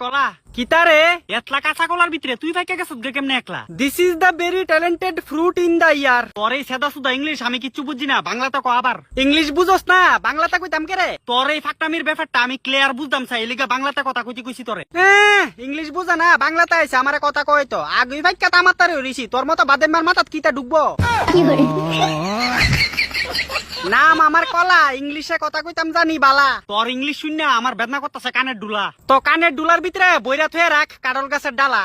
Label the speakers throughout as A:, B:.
A: কলা কিতারে এতলা কাঁচা কলার ভিতরে তুই ভাইকে গেছ কেমনে একলা?
B: This is the very talented fruit in the year.
A: তোর এই সেদা সুদা ইংলিশ আমি কিচ্ছু বুঝছি না, বাংলাতে কো আবার।
B: ইংলিশ বুঝোস না, বাংলাতে কইতাম কে রে?
A: তোর এই ফাকটামির ব্যাপারটা আমি ক্লিয়ার বুঝতাম চাই, এলিগা বাংলাতে কথা কইছি তোরে।
B: ইংলিশ বুঝা না, বাংলাতে আইছে আমারে কথা কই তো। আগুই ভাই কাটা মাতারে হইছি, তোর মতো বাদেমার মাথাত কিটা ঢুকবো? নাম আমার কলা, ইংলিশে কথা কইতাম জানি বালা।
A: তোর ইংলিশ শুন আমার বেদনা করতেছে কানের ডুলা।
B: তো কানের ডুলার ভিতরে বইরা থুয়ে রাখ কাডল গাছের ডালা।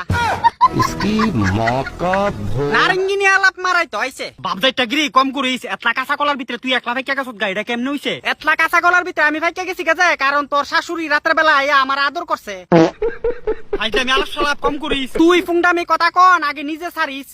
B: নারঙ্গিনী আলাপ মারাই তো আইছে।
A: বাপদাইটা গিরি কম করিস, এতলা কাঁচা কলার ভিতরে তুই একলা ভাইকে গেছ গা, এটা কেমনে হইছে?
B: এতলা কাঁচা কলার ভিতরে আমি ভাইকে গেছি গেছে, কারণ তোর শাশুড়ি রাতের বেলা আইয়া আমার আদর করছে।
A: আইটা আমি আলাপ সালাপ কম করিস।
B: তুই ফুংডামি কথা কন, আগে নিজে সারিস।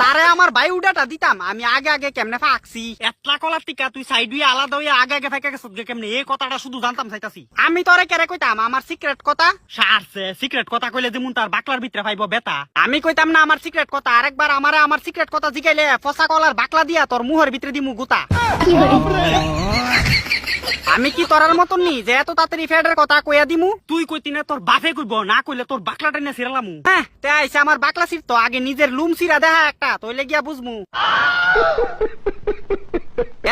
B: তারে আমার বায়ুডাটা দিতাম, আমি আগে আগে কেমনে ফাঁকছি।
A: এতলা কলার টিকা তুই সাইড হইয়া আলাদা হইয়া আগে আগে ভাইকে গেছ কেমনে, এই কথাটা শুধু জানতাম চাইতাছি।
B: আমি তোরে কেরে কইতাম আমার সিক্রেট কথা?
A: সারছে সিক্রেট কথা কইলে যেমন তার বাকলার ভিতরে পাইব বেতা।
B: আমি কইতাম না আমার সিক্রেট কথা, আরেকবার আমারে আমার সিক্রেট কথা জিগাইলে ফসা কলার বাকলা দিয়া তোর মুহের ভিতরে দিমু গুতা। আমি কি তোরার মতন নি যে এত তাড়াতাড়ি ফেডের কথা কইয়া দিমু?
A: তুই কইতি না তোর বাপে কইব, না কইলে তোর বাকলাটা নিয়ে ছিড়ালামু।
B: হ্যাঁ, তে আইছে আমার বাকলা সিট তো, আগে নিজের লুম সিরা দেখা একটা, তইলে গিয়া বুঝমু।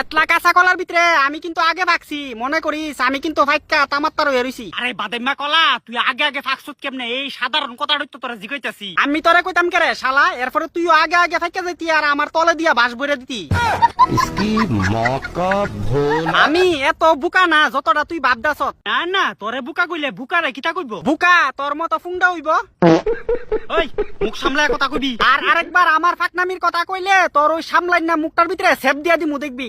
B: এতলা কাঁচা কলার ভিতরে আমি কিন্তু আগে ভাগছি, মনে করিস আমি কিন্তু ফাইক্কা তামাত্তার হয়ে রইছি।
A: আরে বাদেমা কলা তুই আগে আগে ফাঁকছত কেমনে, এই সাধারণ কথাটা তো তোরা জিগাইতাছি।
B: আমি তোরে কইতাম কে রে শালা, এরপরে তুইও আগে আগে ফাইক্কা যাইতি আর আমার তলে দিয়া বাঁশ বইরা দিতি। আমি এত বুকা না যতটা তুই ভাবদাছত।
A: না না তোরে বুকা কইলে বুকারে কিতা কইব?
B: বুকা তোর মতো ফুংডা হইব।
A: ওই মুখ সামলায় কথা কইবি।
B: আর আরেকবার আমার ফাকনামির কথা কইলে তোর ওই সামলাইন না মুখটার ভিতরে সেপ দিয়া দিমু, দেখবি।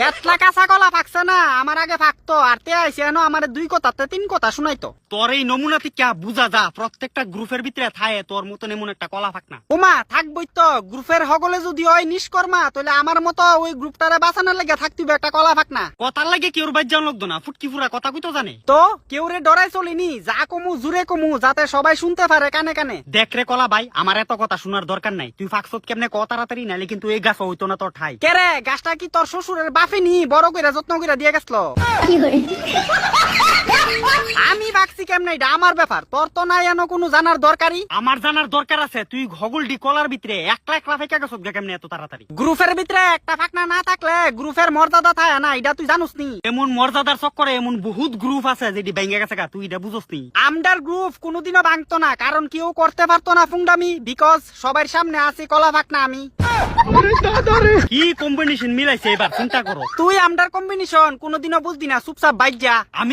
B: এতলা কাঁচা কলা ফাকছে না, আমার আগে ফাকতো, আর তে আইছে এনো আমার দুই কথা তে তিন কথা শুনাইতো।
A: তোর এই নমুনা টিকা বুঝা যা, প্রত্যেকটা গ্রুপের ভিতরে থায়ে তোর মতন এমন একটা কলা ফাক না।
B: ওমা থাকবই তো, গ্রুপের হগলে যদি হয় নিষ্কর্মা, তাহলে আমার মতো ওই গ্রুপটারে বাঁচানোর লেগে থাকতিবে একটা কলা ফাক না।
A: কথার লাগে কেউর বাজ্যান লাগতো না, ফুটকি ফুরা কথা কইতো জানে।
B: তো কেউ রে ডরাই চলিনি, যা কমু জুড়ে কমু যাতে সবাই শুনতে পারে কানে কানে।
A: দেখ রে কলা ভাই, আমার এত কথা শোনার দরকার নাই, তুই ফাঁকছত কেমনে ক তাড়াতাড়ি, নাইলে কিন্তু এই গাছ হইতো না তোর ঠাই।
B: কেরে গাছটা কি তোর শ্বশুরের বাফেনি বড় কইরা যত্ন কইরা দিয়ে গেছলো? আমি ভাগছি কেমনে এটা আমার ব্যাপার, তোর তো নাই এনো কোনো জানার দরকারই।
A: আমার জানার দরকার আছে, তুই ঘগলডি কলার ভিতরে একলা একলা ফেকা গেছত কেমনে এত তাড়াতাড়ি?
B: গ্রুপের ভিতরে একটা ফাকনা না থাকলে গ্রুপের মর্যাদা থাকে না, এটা তুই জানুস নি?
A: এমন মর্যাদার চক্করে এমন বহুত গ্রুপ আছে যেটি ভেঙে গেছে গা, তুই এটা বুঝস নি?
B: আমডার গ্রুপ কোনোদিনও ভাঙতো না, কারণ কেউ করতে পারতো না ফুংডামি, বিকজ সবার সামনে আছি কলা ফাকনা আমি।
A: কি কম্বিনেশন মিলাইছে এবার চিন্তা করো।
B: তুই আমডার কম্বিনেশন কোনোদিনও বুঝবি না, চুপচাপ বাইক যা।
A: আমি